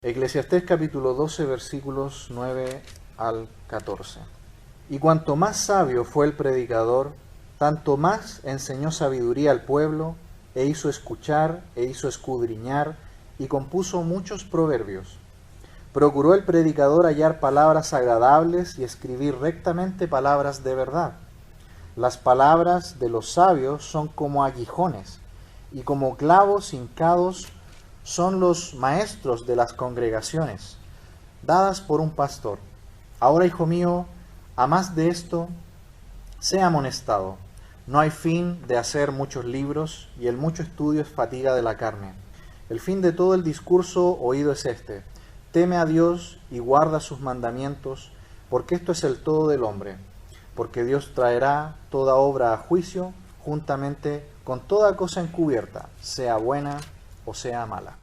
Eclesiastés capítulo 12 versículos 9 al 14. Y cuanto más sabio fue el predicador, tanto más enseñó sabiduría al pueblo, e hizo escuchar, e hizo escudriñar, y compuso muchos proverbios. Procuró el predicador hallar palabras agradables y escribir rectamente palabras de verdad. Las palabras de los sabios son como aguijones, y como clavos hincados son los maestros de las congregaciones, dadas por un pastor. Ahora, hijo mío, a más de esto, sea amonestado. No hay fin de hacer muchos libros, y el mucho estudio es fatiga de la carne. El fin de todo el discurso oído es este: teme a Dios y guarda sus mandamientos, porque esto es el todo del hombre. Porque Dios traerá toda obra a juicio, juntamente con toda cosa encubierta, sea buena o sea mala.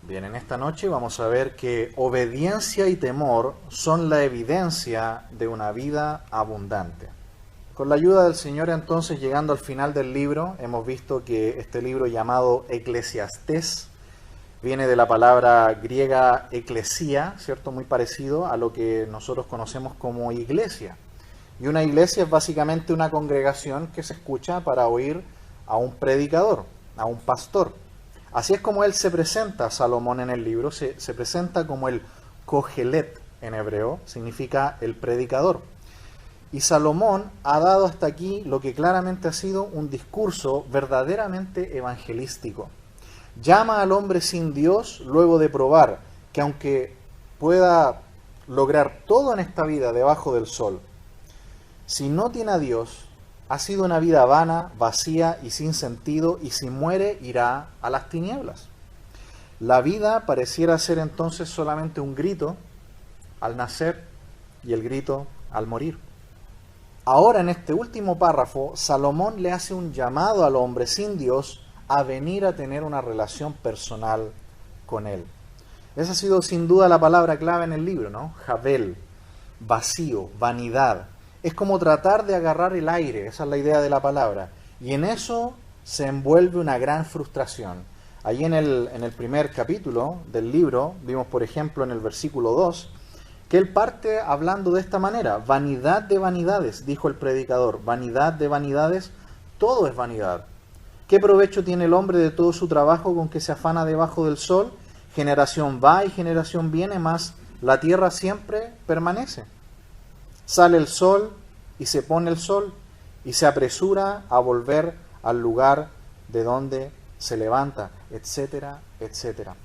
Bien, en esta noche vamos a ver que obediencia y temor son la evidencia de una vida abundante. Con la ayuda del Señor, entonces, llegando al final del libro, hemos visto que este libro llamado Eclesiastés viene de la palabra griega eclesia, ¿cierto? Muy parecido a lo que nosotros conocemos como iglesia. Y una iglesia es básicamente una congregación que se escucha para oír a un predicador, a un pastor. Así es como él se presenta, Salomón, en el libro. Se presenta como el Kohelet en hebreo, significa el predicador. Y Salomón ha dado hasta aquí lo que claramente ha sido un discurso verdaderamente evangelístico. Llama al hombre sin Dios luego de probar que aunque pueda lograr todo en esta vida debajo del sol, si no tiene a Dios, ha sido una vida vana, vacía y sin sentido, y si muere irá a las tinieblas. La vida pareciera ser entonces solamente un grito al nacer y el grito al morir. Ahora, en este último párrafo, Salomón le hace un llamado al hombre sin Dios a venir a tener una relación personal con él. Esa ha sido sin duda la palabra clave en el libro, ¿no? Javel, vacío, vanidad. Es como tratar de agarrar el aire, esa es la idea de la palabra. Y en eso se envuelve una gran frustración. Allí en el primer capítulo del libro, vimos por ejemplo en el versículo 2, que él parte hablando de esta manera: vanidad de vanidades, dijo el predicador, vanidad de vanidades, todo es vanidad. ¿Qué provecho tiene el hombre de todo su trabajo con que se afana debajo del sol? Generación va y generación viene, mas la tierra siempre permanece. Sale el sol y se pone el sol y se apresura a volver al lugar de donde se levanta, etcétera, etcétera.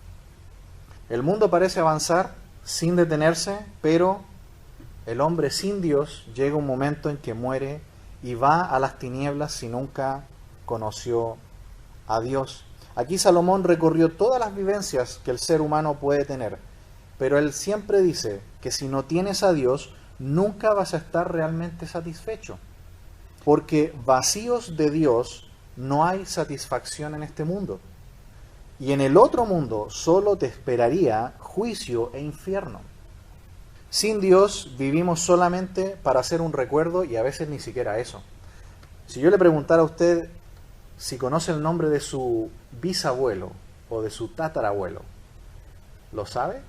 El mundo parece avanzar sin detenerse, pero el hombre sin Dios llega un momento en que muere y va a las tinieblas si nunca conoció a Dios. Aquí Salomón recorrió todas las vivencias que el ser humano puede tener, pero él siempre dice que si no tienes a Dios, nunca vas a estar realmente satisfecho, porque vacíos de Dios no hay satisfacción en este mundo. Y en el otro mundo solo te esperaría juicio e infierno. Sin Dios vivimos solamente para hacer un recuerdo, y a veces ni siquiera eso. Si yo le preguntara a usted si conoce el nombre de su bisabuelo o de su tatarabuelo, ¿lo sabe?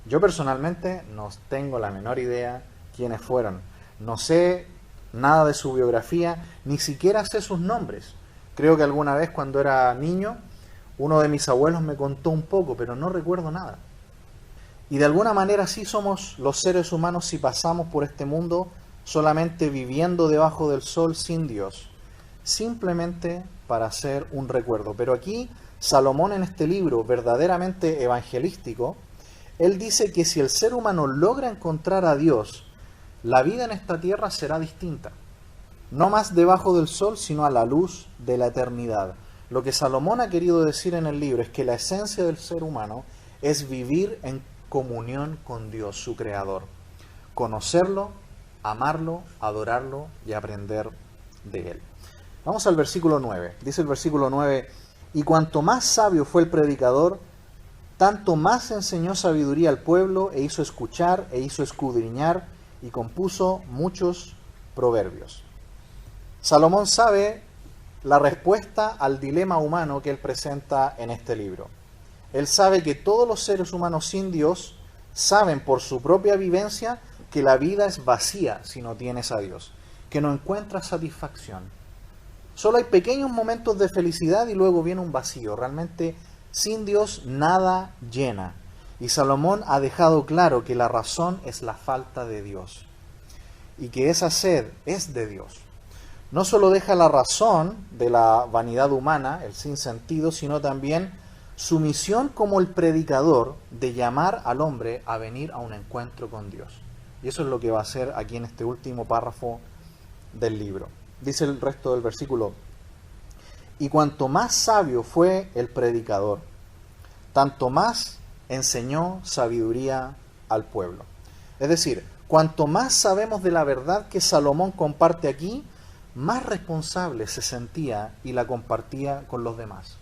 Yo personalmente no tengo la menor idea quiénes fueron. No sé nada de su biografía, ni siquiera sé sus nombres. Creo que alguna vez cuando era niño, uno de mis abuelos me contó un poco, pero no recuerdo nada. Y de alguna manera así somos los seres humanos si pasamos por este mundo solamente viviendo debajo del sol sin Dios, simplemente para hacer un recuerdo. Pero aquí Salomón, en este libro verdaderamente evangelístico, él dice que si el ser humano logra encontrar a Dios, la vida en esta tierra será distinta. No más debajo del sol, sino a la luz de la eternidad. Lo que Salomón ha querido decir en el libro es que la esencia del ser humano es vivir en comunión con Dios, su Creador. Conocerlo, amarlo, adorarlo y aprender de Él. Vamos al versículo 9. Dice el versículo 9, y cuanto más sabio fue el predicador, tanto más enseñó sabiduría al pueblo, e hizo escuchar, e hizo escudriñar, y compuso muchos proverbios. Salomón sabe la respuesta al dilema humano que él presenta en este libro. Él sabe que todos los seres humanos sin Dios saben por su propia vivencia que la vida es vacía si no tienes a Dios, que no encuentras satisfacción. Solo hay pequeños momentos de felicidad y luego viene un vacío. Realmente sin Dios nada llena. Y Salomón ha dejado claro que la razón es la falta de Dios y que esa sed es de Dios. No solo deja la razón de la vanidad humana, el sinsentido, sino también su misión como el predicador de llamar al hombre a venir a un encuentro con Dios. Y eso es lo que va a hacer aquí en este último párrafo del libro. Dice el resto del versículo: y cuanto más sabio fue el predicador, tanto más enseñó sabiduría al pueblo. Es decir, cuanto más sabemos de la verdad que Salomón comparte aquí, más responsable se sentía y la compartía con los demás.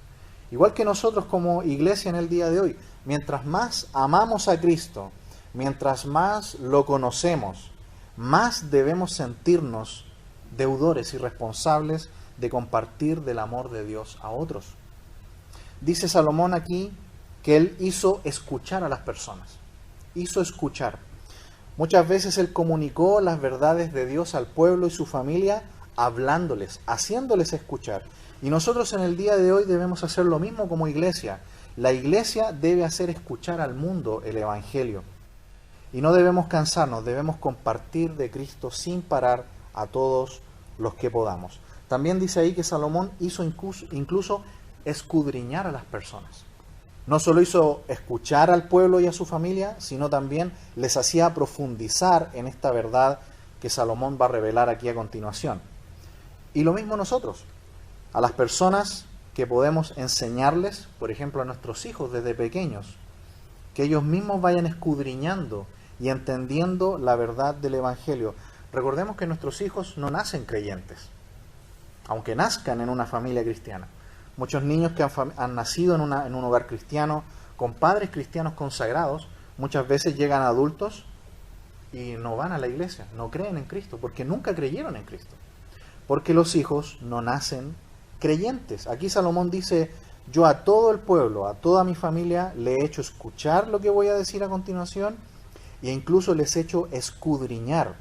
Igual que nosotros como iglesia en el día de hoy, mientras más amamos a Cristo, mientras más lo conocemos, más debemos sentirnos deudores y responsables de compartir del amor de Dios a otros. Dice Salomón aquí que él hizo escuchar a las personas. Hizo escuchar. Muchas veces él comunicó las verdades de Dios al pueblo y su familia hablándoles, haciéndoles escuchar. Y nosotros en el día de hoy debemos hacer lo mismo como iglesia. La iglesia debe hacer escuchar al mundo el Evangelio. Y no debemos cansarnos, debemos compartir de Cristo sin parar a todos los que podamos. También dice ahí que Salomón hizo incluso escudriñar a las personas. No solo hizo escuchar al pueblo y a su familia, sino también les hacía profundizar en esta verdad que Salomón va a revelar aquí a continuación. Y lo mismo nosotros, a las personas que podemos enseñarles, por ejemplo a nuestros hijos desde pequeños, que ellos mismos vayan escudriñando y entendiendo la verdad del Evangelio. Recordemos que nuestros hijos no nacen creyentes, aunque nazcan en una familia cristiana. Muchos niños que han nacido en un hogar cristiano, con padres cristianos consagrados, muchas veces llegan adultos y no van a la iglesia, no creen en Cristo, porque nunca creyeron en Cristo. Porque los hijos no nacen creyentes. Aquí Salomón dice: yo a todo el pueblo, a toda mi familia, le he hecho escuchar lo que voy a decir a continuación e incluso les he hecho escudriñar.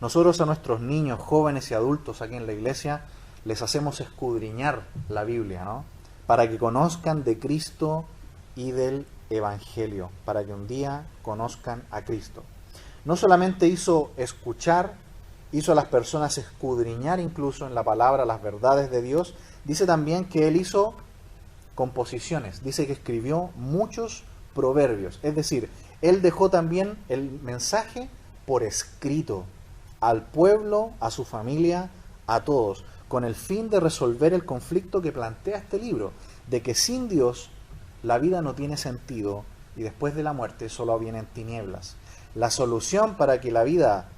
Nosotros a nuestros niños, jóvenes y adultos aquí en la iglesia les hacemos escudriñar la Biblia, ¿no? Para que conozcan de Cristo y del Evangelio, para que un día conozcan a Cristo. No solamente hizo escuchar, hizo a las personas escudriñar incluso en la palabra las verdades de Dios, dice también que él hizo composiciones, dice que escribió muchos proverbios, es decir, él dejó también el mensaje por escrito al pueblo, a su familia, a todos, con el fin de resolver el conflicto que plantea este libro, de que sin Dios la vida no tiene sentido y después de la muerte solo vienen tinieblas. La solución para que la vida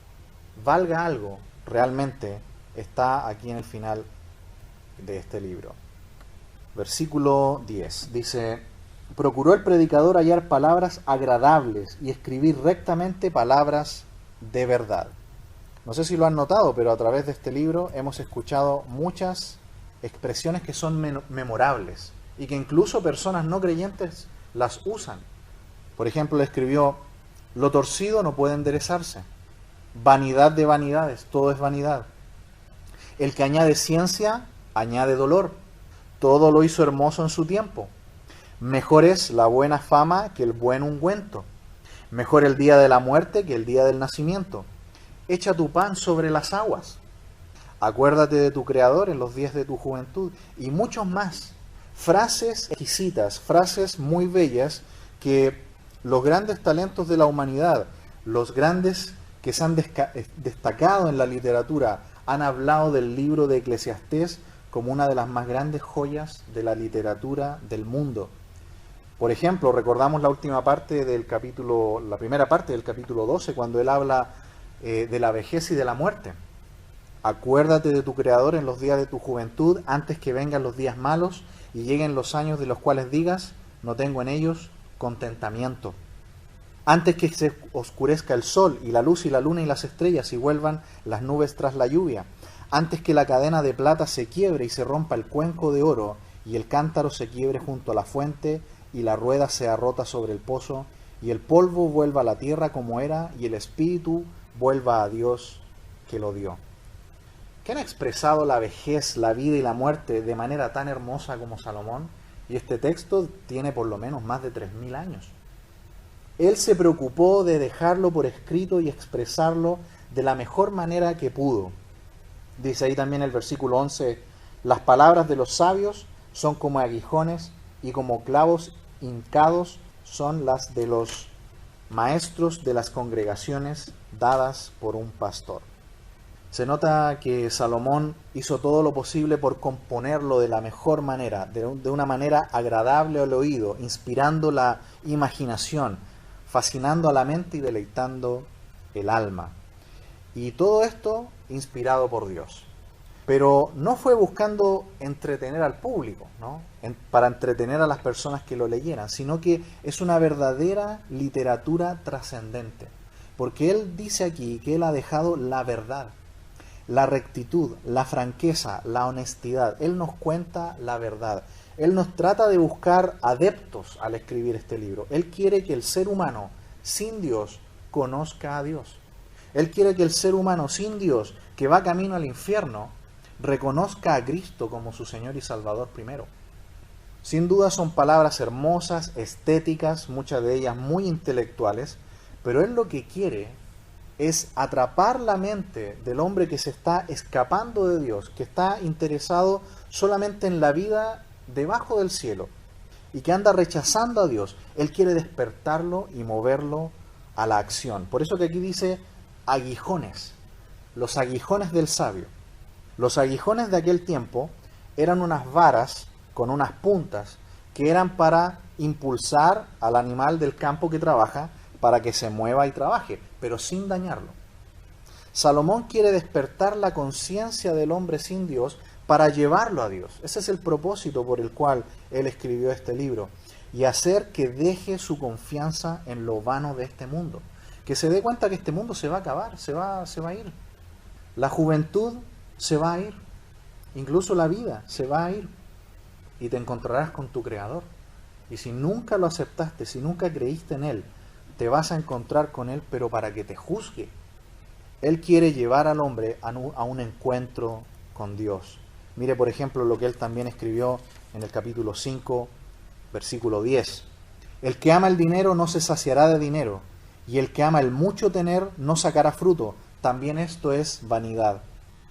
valga algo realmente está aquí en el final de este libro. Versículo 10 dice: procuró el predicador hallar palabras agradables y escribir rectamente palabras de verdad. No sé si lo han notado, pero a través de este libro hemos escuchado muchas expresiones que son memorables y que incluso personas no creyentes las usan. Por ejemplo, le escribió: lo torcido no puede enderezarse. Vanidad de vanidades, todo es vanidad. El que añade ciencia, añade dolor. Todo lo hizo hermoso en su tiempo. Mejor es la buena fama que el buen ungüento. Mejor el día de la muerte que el día del nacimiento. Echa tu pan sobre las aguas. Acuérdate de tu Creador en los días de tu juventud. Y muchos más. Frases exquisitas, frases muy bellas que los grandes talentos de la humanidad, los grandes que se han destacado en la literatura, han hablado del libro de Eclesiastés como una de las más grandes joyas de la literatura del mundo. Por ejemplo, recordamos la última parte del capítulo, la primera parte del capítulo 12, cuando él habla de la vejez y de la muerte. Acuérdate de tu Creador en los días de tu juventud, antes que vengan los días malos y lleguen los años de los cuales digas: no tengo en ellos contentamiento. Antes que se oscurezca el sol y la luz y la luna y las estrellas y vuelvan las nubes tras la lluvia. Antes que la cadena de plata se quiebre y se rompa el cuenco de oro y el cántaro se quiebre junto a la fuente y la rueda sea rota sobre el pozo, y el polvo vuelva a la tierra como era, y el espíritu vuelva a Dios que lo dio. ¿Quién ha expresado la vejez, la vida y la muerte de manera tan hermosa como Salomón? Y este texto tiene por lo menos más de 3000 años. Él se preocupó de dejarlo por escrito y expresarlo de la mejor manera que pudo. Dice ahí también el versículo 11, las palabras de los sabios son como aguijones y como clavos hincados son las de los maestros de las congregaciones dadas por un pastor. Se nota que Salomón hizo todo lo posible por componerlo de la mejor manera, de una manera agradable al oído, inspirando la imaginación, fascinando a la mente y deleitando el alma. Y todo esto inspirado por Dios. Pero no fue buscando entretener al público, ¿no? Para entretener a las personas que lo leyeran, sino que es una verdadera literatura trascendente. Porque él dice aquí que él ha dejado la verdad, la rectitud, la franqueza, la honestidad. Él nos cuenta la verdad. Él nos trata de buscar adeptos al escribir este libro. Él quiere que el ser humano sin Dios conozca a Dios. Él quiere que el ser humano sin Dios, que va camino al infierno, reconozca a Cristo como su Señor y Salvador primero. Sin duda son palabras hermosas, estéticas, muchas de ellas muy intelectuales, pero Él lo que quiere es atrapar la mente del hombre que se está escapando de Dios, que está interesado solamente en la vida debajo del cielo y que anda rechazando a Dios. Él quiere despertarlo y moverlo a la acción. Por eso que aquí dice aguijones, los aguijones del sabio. Los aguijones de aquel tiempo eran unas varas con unas puntas que eran para impulsar al animal del campo que trabaja para que se mueva y trabaje, pero sin dañarlo. Salomón quiere despertar la conciencia del hombre sin Dios para llevarlo a Dios. Ese es el propósito por el cual él escribió este libro. Y hacer que deje su confianza en lo vano de este mundo. Que se dé cuenta que este mundo se va a acabar, se va a ir. La juventud se va a ir. Incluso la vida se va a ir. Y te encontrarás con tu Creador. Y si nunca lo aceptaste, si nunca creíste en Él, te vas a encontrar con Él, pero para que te juzgue. Él quiere llevar al hombre a un encuentro con Dios. Mire, por ejemplo, lo que él también escribió en el capítulo 5, versículo 10. El que ama el dinero no se saciará de dinero, y el que ama el mucho tener no sacará fruto. También esto es vanidad.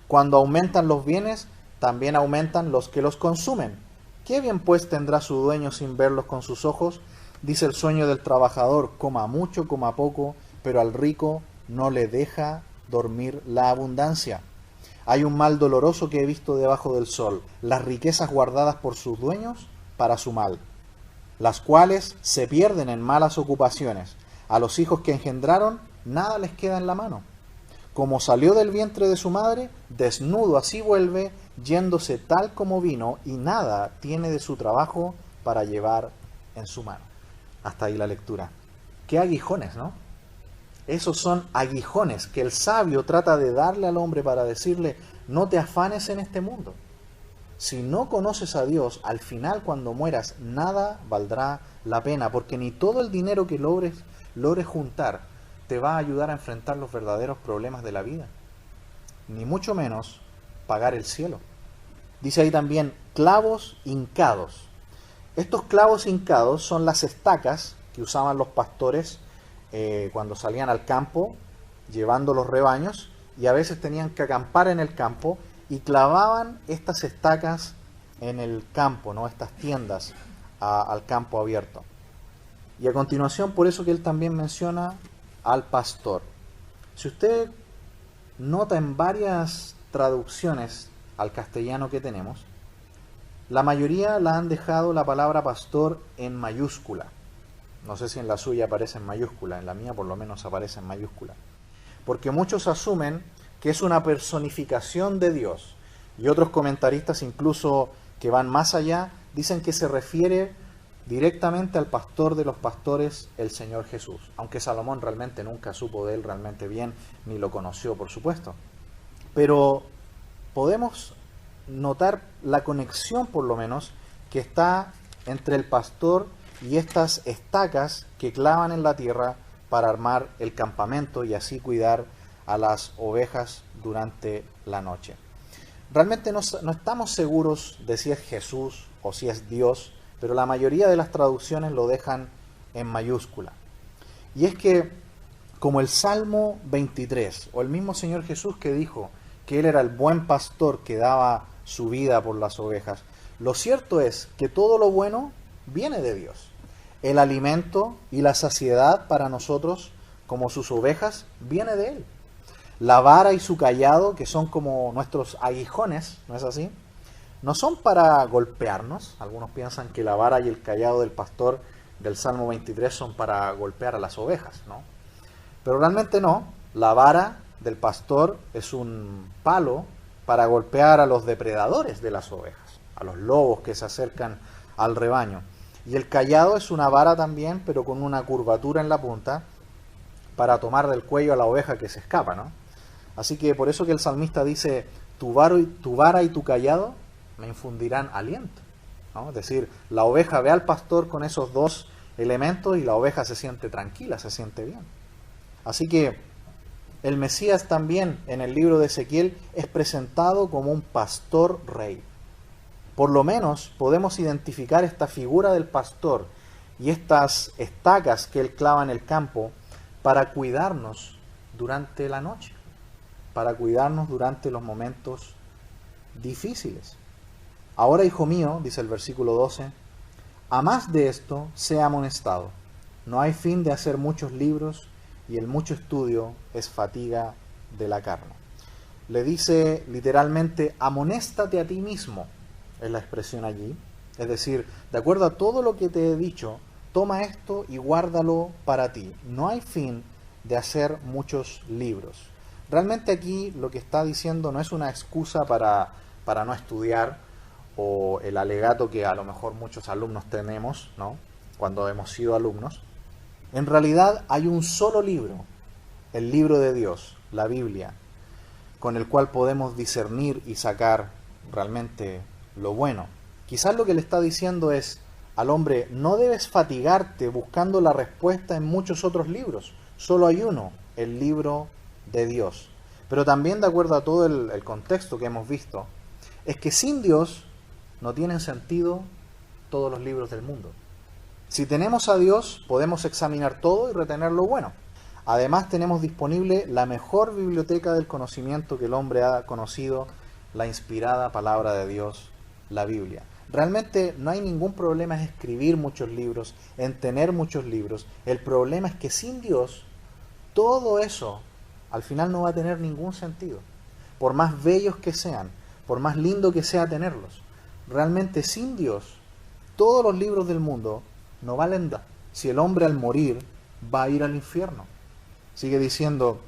Cuando aumentan los bienes, también aumentan los que los consumen. ¿Qué bien pues tendrá su dueño sin verlos con sus ojos? Dice el sueño del trabajador, coma mucho, coma poco, pero al rico no le deja dormir la abundancia. Hay un mal doloroso que he visto debajo del sol, las riquezas guardadas por sus dueños para su mal, las cuales se pierden en malas ocupaciones. A los hijos que engendraron, nada les queda en la mano. Como salió del vientre de su madre, desnudo así vuelve, yéndose tal como vino, y nada tiene de su trabajo para llevar en su mano. Hasta ahí la lectura. Qué aguijones, ¿no? Esos son aguijones que el sabio trata de darle al hombre para decirle, no te afanes en este mundo. Si no conoces a Dios, al final cuando mueras, nada valdrá la pena, porque ni todo el dinero que logres juntar te va a ayudar a enfrentar los verdaderos problemas de la vida, ni mucho menos pagar el cielo. Dice ahí también, clavos hincados. Estos clavos hincados son las estacas que usaban los pastores cuando salían al campo llevando los rebaños, y a veces tenían que acampar en el campo y clavaban estas estacas en el campo, ¿no? Estas tiendas al campo abierto. Y a continuación, por eso que él también menciona al pastor. Si usted nota en varias traducciones al castellano que tenemos, la mayoría la han dejado la palabra pastor en mayúscula. No sé si en la suya aparece en mayúscula, en la mía por lo menos aparece en mayúscula. Porque muchos asumen que es una personificación de Dios. Y otros comentaristas, incluso que van más allá, dicen que se refiere directamente al pastor de los pastores, el Señor Jesús. Aunque Salomón realmente nunca supo de él realmente bien, ni lo conoció, por supuesto. Pero podemos notar la conexión, por lo menos, que está entre el pastor y estas estacas que clavan en la tierra para armar el campamento y así cuidar a las ovejas durante la noche. Realmente no estamos seguros de si es Jesús o si es Dios, pero la mayoría de las traducciones lo dejan en mayúscula. Y es que, como el Salmo 23, o el mismo Señor Jesús que dijo que Él era el buen pastor que daba su vida por las ovejas, lo cierto es que todo lo bueno viene de Dios. El alimento y la saciedad para nosotros, como sus ovejas, viene de Él. La vara y su cayado, que son como nuestros aguijones, ¿no es así?, no son para golpearnos. Algunos piensan que la vara y el cayado del pastor del Salmo 23 son para golpear a las ovejas, ¿no? Pero realmente no. La vara del pastor es un palo para golpear a los depredadores de las ovejas, a los lobos que se acercan al rebaño. Y el cayado es una vara también, pero con una curvatura en la punta, para tomar del cuello a la oveja que se escapa, ¿no? Así que por eso que el salmista dice, tu vara y tu cayado me infundirán aliento, ¿no? Es decir, la oveja ve al pastor con esos dos elementos y la oveja se siente tranquila, se siente bien. Así que el Mesías también en el libro de Ezequiel es presentado como un pastor rey. Por lo menos podemos identificar esta figura del pastor y estas estacas que él clava en el campo para cuidarnos durante la noche, para cuidarnos durante los momentos difíciles. Ahora, hijo mío, dice el versículo 12, a más de esto sea amonestado. No hay fin de hacer muchos libros y el mucho estudio es fatiga de la carne. Le dice literalmente, amonéstate a ti mismo, es la expresión allí. Es decir, de acuerdo a todo lo que te he dicho, toma esto y guárdalo para ti. No hay fin de hacer muchos libros. Realmente aquí lo que está diciendo no es una excusa para no estudiar, o el alegato que a lo mejor muchos alumnos tenemos, ¿no?, cuando hemos sido alumnos. En realidad hay un solo libro, el libro de Dios, la Biblia, con el cual podemos discernir y sacar realmente lo bueno. Quizás lo que le está diciendo es al hombre, no debes fatigarte buscando la respuesta en muchos otros libros, solo hay uno, el libro de Dios. Pero también, de acuerdo a todo el contexto que hemos visto, es que sin Dios no tienen sentido todos los libros del mundo. Si tenemos a Dios, podemos examinar todo y retener lo bueno. Además, tenemos disponible la mejor biblioteca del conocimiento que el hombre ha conocido, la inspirada palabra de Dios, la Biblia. Realmente no hay ningún problema en escribir muchos libros, en tener muchos libros. El problema es que sin Dios, todo eso al final no va a tener ningún sentido. Por más bellos que sean, por más lindo que sea tenerlos. Realmente sin Dios, todos los libros del mundo no valen nada. Si el hombre al morir va a ir al infierno. Sigue diciendo,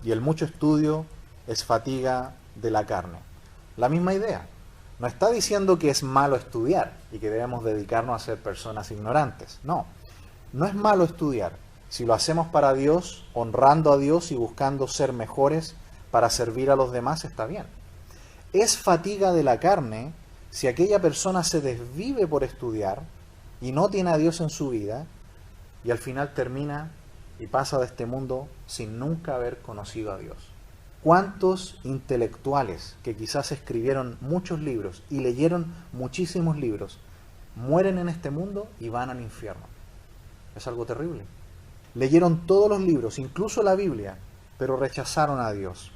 y el mucho estudio es fatiga de la carne. La misma idea. No está diciendo que es malo estudiar y que debemos dedicarnos a ser personas ignorantes. No, no es malo estudiar. Si lo hacemos para Dios, honrando a Dios y buscando ser mejores para servir a los demás, está bien. Es fatiga de la carne si aquella persona se desvive por estudiar y no tiene a Dios en su vida y al final termina y pasa de este mundo sin nunca haber conocido a Dios. ¿Cuántos intelectuales que quizás escribieron muchos libros y leyeron muchísimos libros mueren en este mundo y van al infierno? Es algo terrible. Leyeron todos los libros, incluso la Biblia, pero rechazaron a Dios.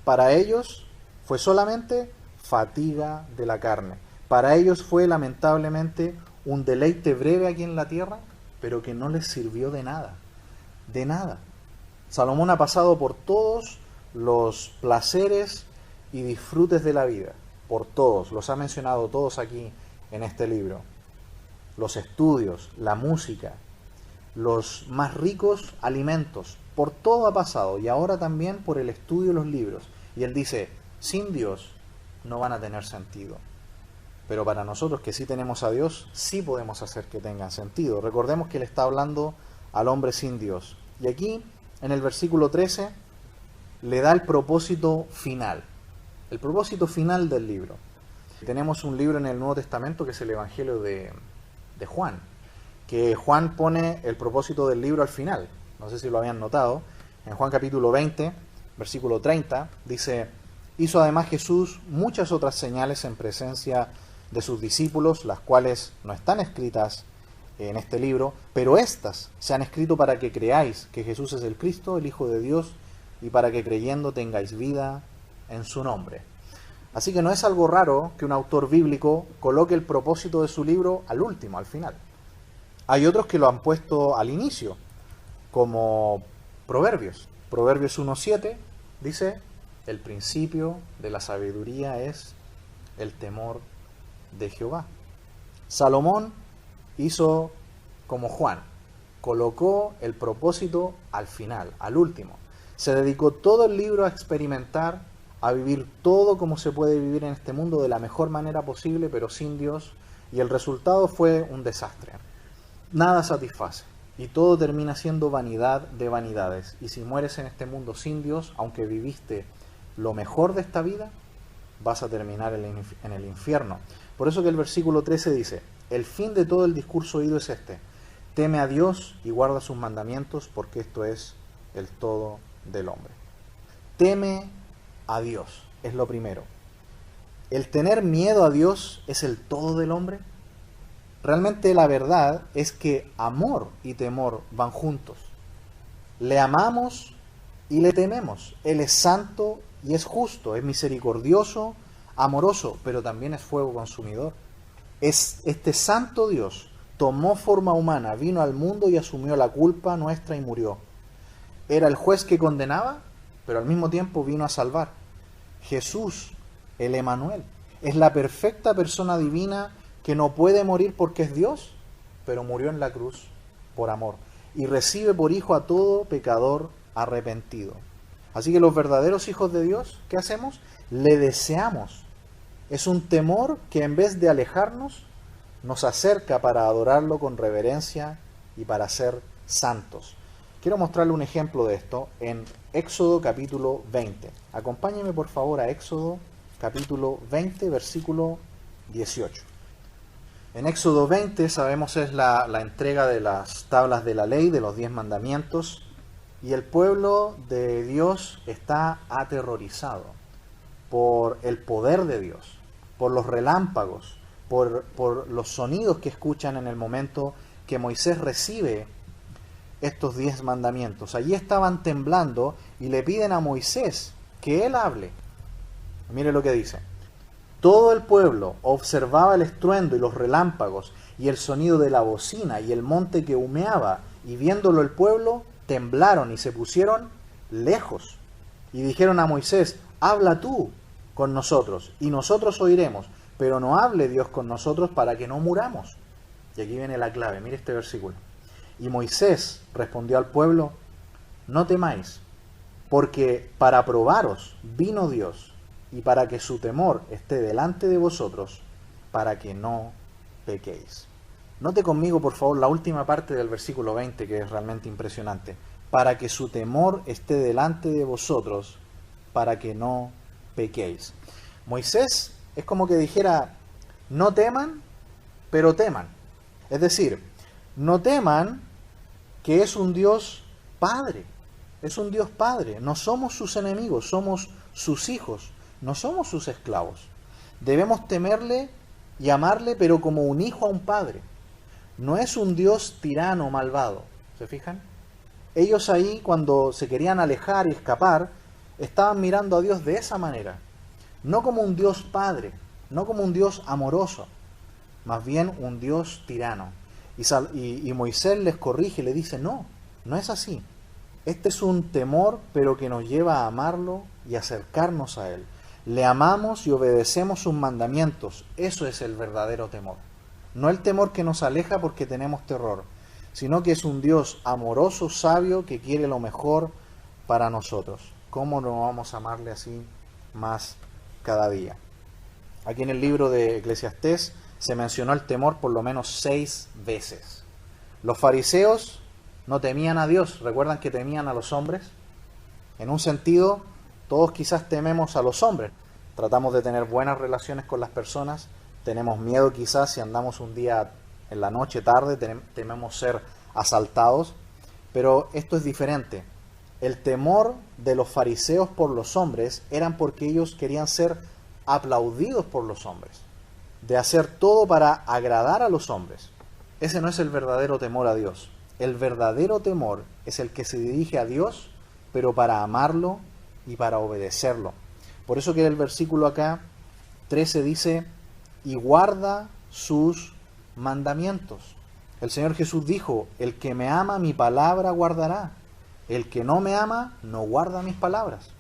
Para ellos fue solamente fatiga de la carne. Para ellos fue lamentablemente un deleite breve aquí en la tierra, pero que no les sirvió de nada. De nada. Salomón ha pasado por todos los placeres y disfrutes de la vida, por todos, los ha mencionado todos aquí en este libro. Los estudios, la música, los más ricos alimentos, por todo ha pasado, y ahora también por el estudio de los libros. Y él dice, sin Dios no van a tener sentido. Pero para nosotros que sí tenemos a Dios, sí podemos hacer que tengan sentido. Recordemos que él está hablando al hombre sin Dios. Y aquí, en el versículo 13, le da el propósito final. El propósito final del libro. Tenemos un libro en el Nuevo Testamento que es el Evangelio de Juan. que Juan pone el propósito del libro al final. No sé si lo habían notado. En Juan capítulo 20, versículo 30, dice: hizo además Jesús muchas otras señales en presencia de sus discípulos, las cuales no están escritas en este libro, pero estas se han escrito para que creáis que Jesús es el Cristo, el Hijo de Dios, y para que creyendo tengáis vida en su nombre. Así que no es algo raro que un autor bíblico coloque el propósito de su libro al último, al final. Hay otros que lo han puesto al inicio, como Proverbios. Proverbios 1:7 dice: el principio de la sabiduría es el temor de Jehová. Salomón hizo como Juan, colocó el propósito al final, al último. Se dedicó todo el libro a experimentar, a vivir todo como se puede vivir en este mundo de la mejor manera posible, pero sin Dios, y el resultado fue un desastre. Nada satisface, y todo termina siendo vanidad de vanidades. Y si mueres en este mundo sin Dios, aunque viviste lo mejor de esta vida, vas a terminar en el infierno. Por eso que el versículo 13 dice: el fin de todo el discurso oído es este: teme a Dios y guarda sus mandamientos, porque esto es el todo del hombre. Teme a Dios es lo primero. ¿El tener miedo a Dios es el todo del hombre? Realmente la verdad es que amor y temor van juntos. Le amamos y le tememos. Él es santo y es justo, es misericordioso, amoroso, pero también es fuego consumidor. Este santo Dios tomó forma humana, vino al mundo y asumió la culpa nuestra y murió. Era el juez que condenaba, pero al mismo tiempo vino a salvar. Jesús, el Emanuel, es la perfecta persona divina que no puede morir porque es Dios, pero murió en la cruz por amor y recibe por hijo a todo pecador arrepentido. Así que los verdaderos hijos de Dios, ¿qué hacemos? Le deseamos. Es un temor que en vez de alejarnos, nos acerca para adorarlo con reverencia y para ser santos. Quiero mostrarle un ejemplo de esto en Éxodo capítulo 20. Acompáñeme por favor a Éxodo capítulo 20, versículo 18. En Éxodo 20 sabemos es la entrega de las tablas de la ley, de los 10 mandamientos, y el pueblo de Dios está aterrorizado por el poder de Dios, por los relámpagos, por los sonidos que escuchan en el momento que Moisés recibe estos 10 mandamientos. Allí estaban temblando y le piden a Moisés que él hable. Mire lo que dice: todo el pueblo observaba el estruendo y los relámpagos y el sonido de la bocina y el monte que humeaba, y viéndolo el pueblo temblaron y se pusieron lejos. Y dijeron a Moisés: habla tú con nosotros y nosotros oiremos, pero no hable Dios con nosotros para que no muramos. Y aquí viene la clave, mire este versículo. Y Moisés respondió al pueblo: no temáis, porque para probaros vino Dios, y para que su temor esté delante de vosotros, para que no pequéis. Note conmigo, por favor, la última parte del versículo 20, que es realmente impresionante. Para que su temor esté delante de vosotros, para que no pequéis. Moisés es como que dijera: no teman, pero teman. Es decir, no teman que es un Dios Padre. Es un Dios Padre. No somos sus enemigos, somos sus hijos. No somos sus esclavos. Debemos temerle y amarle, pero como un hijo a un padre. No es un Dios tirano, malvado. ¿Se fijan? Ellos ahí, cuando se querían alejar y escapar, estaban mirando a Dios de esa manera. No como un Dios Padre, no como un Dios amoroso, más bien un Dios tirano. Y Moisés les corrige y le dice: no, no es así. Este es un temor, pero que nos lleva a amarlo y acercarnos a Él. Le amamos y obedecemos sus mandamientos. Eso es el verdadero temor. No el temor que nos aleja porque tenemos terror, sino que es un Dios amoroso, sabio, que quiere lo mejor para nosotros. ¿Cómo no vamos a amarle así más cada día? Aquí en el libro de Eclesiastés se mencionó el temor por lo menos 6 veces. Los fariseos no temían a Dios. ¿Recuerdan que temían a los hombres? En un sentido, todos quizás tememos a los hombres. Tratamos de tener buenas relaciones con las personas. Tenemos miedo quizás si andamos un día en la noche tarde, tememos ser asaltados, pero esto es diferente. El temor de los fariseos por los hombres eran porque ellos querían ser aplaudidos por los hombres, de hacer todo para agradar a los hombres. Ese no es el verdadero temor a Dios. El verdadero temor es el que se dirige a Dios, pero para amarlo y para obedecerlo. Por eso que el versículo acá 13 dice, y guarda sus mandamientos. El Señor Jesús dijo, el que me ama mi palabra guardará. El que no me ama no guarda mis palabras.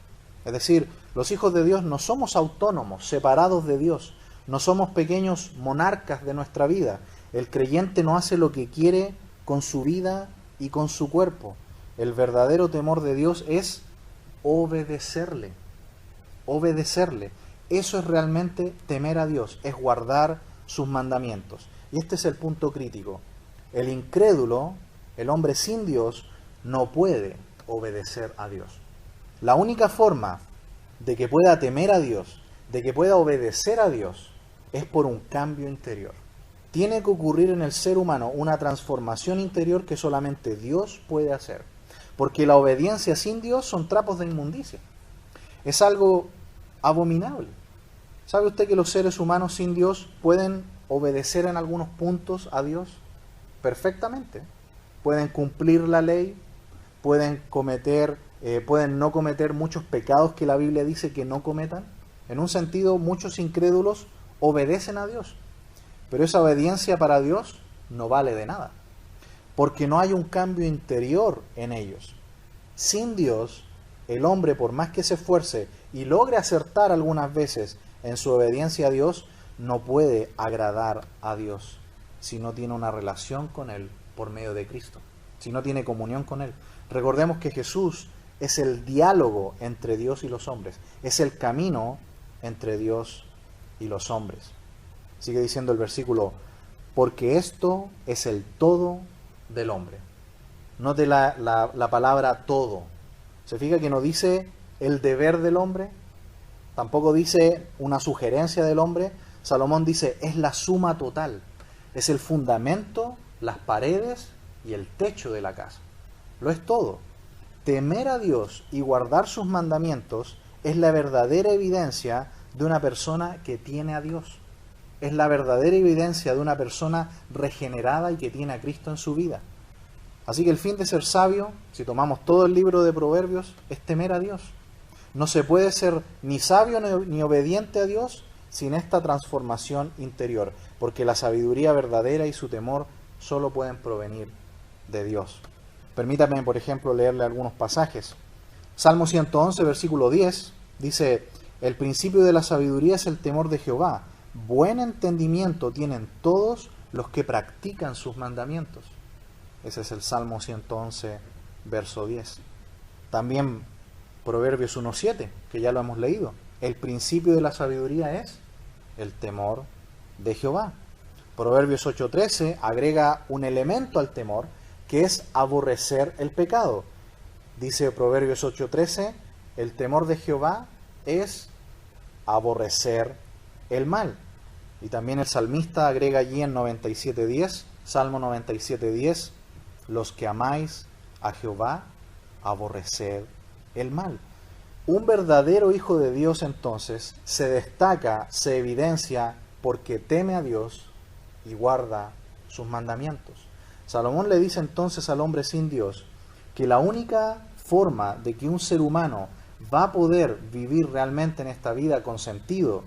Es decir, los hijos de Dios no somos autónomos, separados de Dios. No somos pequeños monarcas de nuestra vida. El creyente no hace lo que quiere con su vida y con su cuerpo. El verdadero temor de Dios es obedecerle. Obedecerle. Eso es realmente temer a Dios, es guardar sus mandamientos. Y este es el punto crítico. El incrédulo, el hombre sin Dios, no puede obedecer a Dios. La única forma de que pueda temer a Dios, de que pueda obedecer a Dios, es por un cambio interior. Tiene que ocurrir en el ser humano una transformación interior que solamente Dios puede hacer. Porque la obediencia sin Dios son trapos de inmundicia. Es algo abominable. ¿Sabe usted que los seres humanos sin Dios pueden obedecer en algunos puntos a Dios? Perfectamente. Pueden cumplir la ley, pueden no cometer muchos pecados que la Biblia dice que no cometan. En un sentido, muchos incrédulos obedecen a Dios. Pero esa obediencia para Dios no vale de nada. Porque no hay un cambio interior en ellos. Sin Dios, el hombre, por más que se esfuerce y logre acertar algunas veces en su obediencia a Dios, no puede agradar a Dios si no tiene una relación con Él por medio de Cristo, si no tiene comunión con Él. Recordemos que Jesús es el diálogo entre Dios y los hombres, es el camino entre Dios y los hombres. Sigue diciendo el versículo, porque esto es el todo del hombre. Note la palabra todo. ¿Se fija que no dice el deber del hombre? Tampoco dice una sugerencia del hombre. Salomón dice, es la suma total. Es el fundamento, las paredes y el techo de la casa. Lo es todo. Temer a Dios y guardar sus mandamientos es la verdadera evidencia de una persona que tiene a Dios. Es la verdadera evidencia de una persona regenerada y que tiene a Cristo en su vida. Así que el fin de ser sabio, si tomamos todo el libro de Proverbios, es temer a Dios. No se puede ser ni sabio ni obediente a Dios sin esta transformación interior, porque la sabiduría verdadera y su temor solo pueden provenir de Dios. Permítame, por ejemplo, leerle algunos pasajes. Salmo 111, versículo 10, dice, el principio de la sabiduría es el temor de Jehová. Buen entendimiento tienen todos los que practican sus mandamientos. Ese es el Salmo 111, verso 10. También Proverbios 1.7, que ya lo hemos leído. El principio de la sabiduría es el temor de Jehová. Proverbios 8.13 agrega un elemento al temor, que es aborrecer el pecado. Dice Proverbios 8.13, el temor de Jehová es aborrecer el mal. Y también el salmista agrega allí en 97.10, Salmo 97.10, los que amáis a Jehová, aborrecer el mal. Un verdadero hijo de Dios entonces se destaca, se evidencia porque teme a Dios y guarda sus mandamientos. Salomón le dice entonces al hombre sin Dios que la única forma de que un ser humano va a poder vivir realmente en esta vida con sentido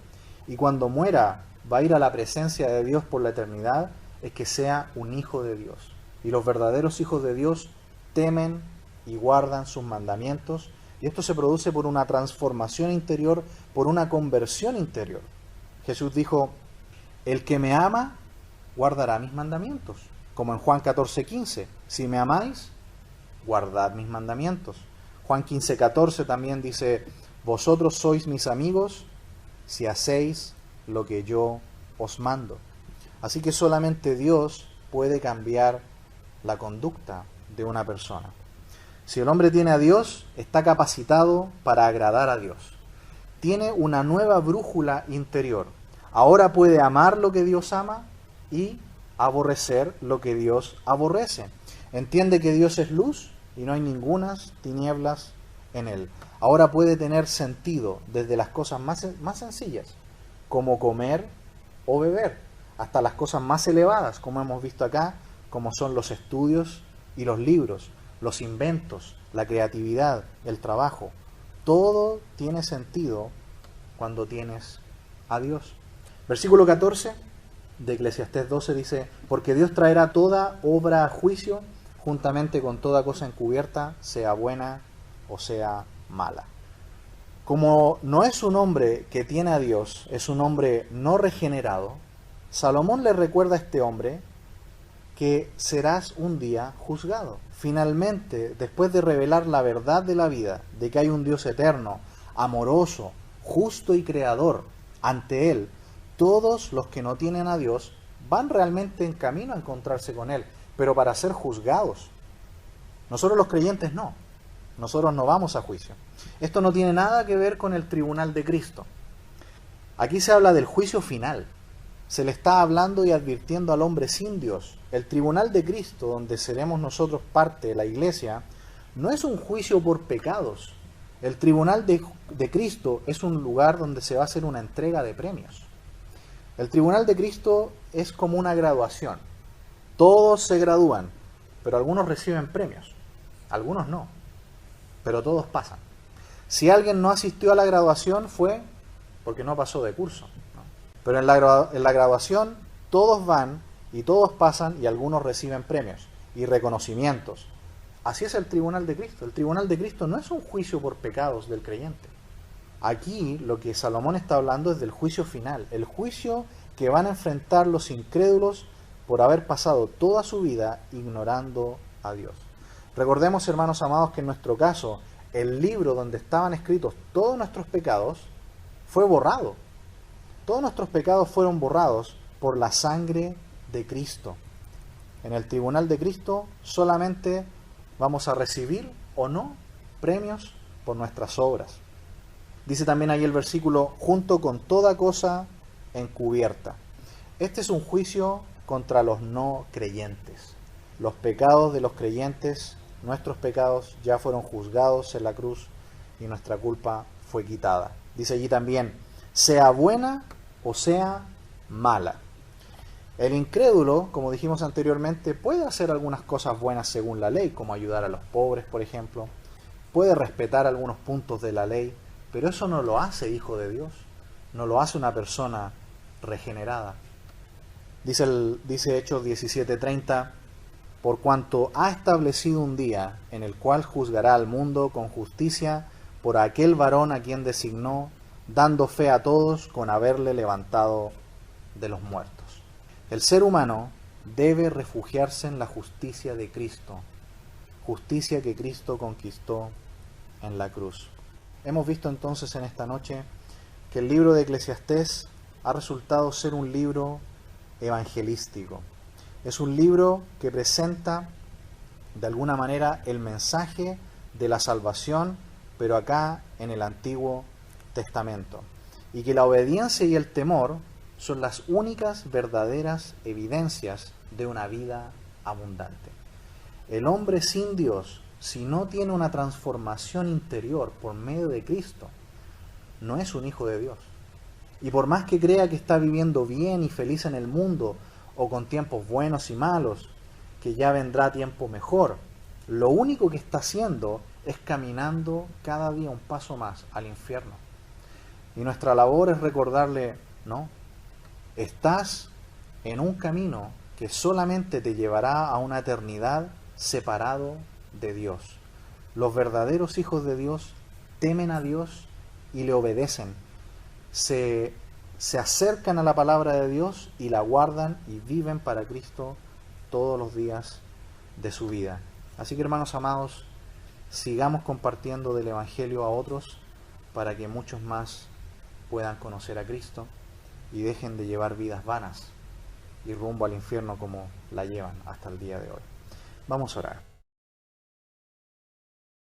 y cuando muera va a ir a la presencia de Dios por la eternidad es que sea un hijo de Dios. Y los verdaderos hijos de Dios temen y guardan sus mandamientos. Y esto se produce por una transformación interior, por una conversión interior. Jesús dijo, el que me ama, guardará mis mandamientos. Como en Juan 14:15, si me amáis, guardad mis mandamientos. Juan 15:14 también dice, vosotros sois mis amigos si hacéis lo que yo os mando. Así que solamente Dios puede cambiar la conducta de una persona. Si el hombre tiene a Dios, está capacitado para agradar a Dios. Tiene una nueva brújula interior. Ahora puede amar lo que Dios ama y aborrecer lo que Dios aborrece. Entiende que Dios es luz y no hay ningunas tinieblas en él. Ahora puede tener sentido desde las cosas más sencillas, como comer o beber, hasta las cosas más elevadas, como hemos visto acá, como son los estudios y los libros, los inventos, la creatividad, el trabajo. Todo tiene sentido cuando tienes a Dios. Versículo 14 de Eclesiastés 12 dice: porque Dios traerá toda obra a juicio, juntamente con toda cosa encubierta, sea buena o sea mala. Como no es un hombre que tiene a Dios, es un hombre no regenerado, Salomón le recuerda a este hombre que serás un día juzgado. Finalmente, después de revelar la verdad de la vida, de que hay un Dios eterno, amoroso, justo y creador, ante Él, todos los que no tienen a Dios van realmente en camino a encontrarse con Él, pero para ser juzgados. Nosotros los creyentes no. Nosotros no vamos a juicio. Esto no tiene nada que ver con el tribunal de Cristo. Aquí se habla del juicio final. Se le está hablando y advirtiendo al hombre sin Dios. El tribunal de Cristo, donde seremos nosotros parte de la iglesia, no es un juicio por pecados. El tribunal de Cristo es un lugar donde se va a hacer una entrega de premios. El tribunal de Cristo es como una graduación. Todos se gradúan, pero algunos reciben premios, algunos no, pero todos pasan. Si alguien no asistió a la graduación fue porque no pasó de curso, ¿no? Pero en la graduación todos van y todos pasan y algunos reciben premios y reconocimientos. Así es el tribunal de Cristo. El tribunal de Cristo no es un juicio por pecados del creyente. Aquí lo que Salomón está hablando es del juicio final, el juicio que van a enfrentar los incrédulos por haber pasado toda su vida ignorando a Dios. Recordemos, hermanos amados, que en nuestro caso, el libro donde estaban escritos todos nuestros pecados fue borrado. Todos nuestros pecados fueron borrados por la sangre de Cristo. En el tribunal de Cristo solamente vamos a recibir o no premios por nuestras obras. Dice también ahí el versículo, junto con toda cosa encubierta. Este es un juicio contra los no creyentes. Los pecados de los creyentes, nuestros pecados, ya fueron juzgados en la cruz y nuestra culpa fue quitada. Dice allí también, sea buena o sea mala. El incrédulo, como dijimos anteriormente, puede hacer algunas cosas buenas según la ley, como ayudar a los pobres, por ejemplo. Puede respetar algunos puntos de la ley, pero eso no lo hace hijo de Dios, no lo hace una persona regenerada. Dice Hechos 17:30, por cuanto ha establecido un día en el cual juzgará al mundo con justicia por aquel varón a quien designó, dando fe a todos con haberle levantado de los muertos. El ser humano debe refugiarse en la justicia de Cristo, justicia que Cristo conquistó en la cruz. Hemos visto entonces en esta noche que el libro de Eclesiastés ha resultado ser un libro evangelístico. Es un libro que presenta de alguna manera el mensaje de la salvación, pero acá en el Antiguo Testamento. Y que la obediencia y el temor son las únicas verdaderas evidencias de una vida abundante. El hombre sin Dios, si no tiene una transformación interior por medio de Cristo, no es un hijo de Dios. Y por más que crea que está viviendo bien y feliz en el mundo, o con tiempos buenos y malos, que ya vendrá tiempo mejor, lo único que está haciendo es caminando cada día un paso más al infierno. Y nuestra labor es recordarle, no, estás en un camino que solamente te llevará a una eternidad separado de Dios. Los verdaderos hijos de Dios temen a Dios y le obedecen. Se acercan a la palabra de Dios y la guardan y viven para Cristo todos los días de su vida. Así que, hermanos amados, sigamos compartiendo del Evangelio a otros para que muchos más puedan conocer a Cristo y dejen de llevar vidas vanas y rumbo al infierno como la llevan hasta el día de hoy. Vamos a orar.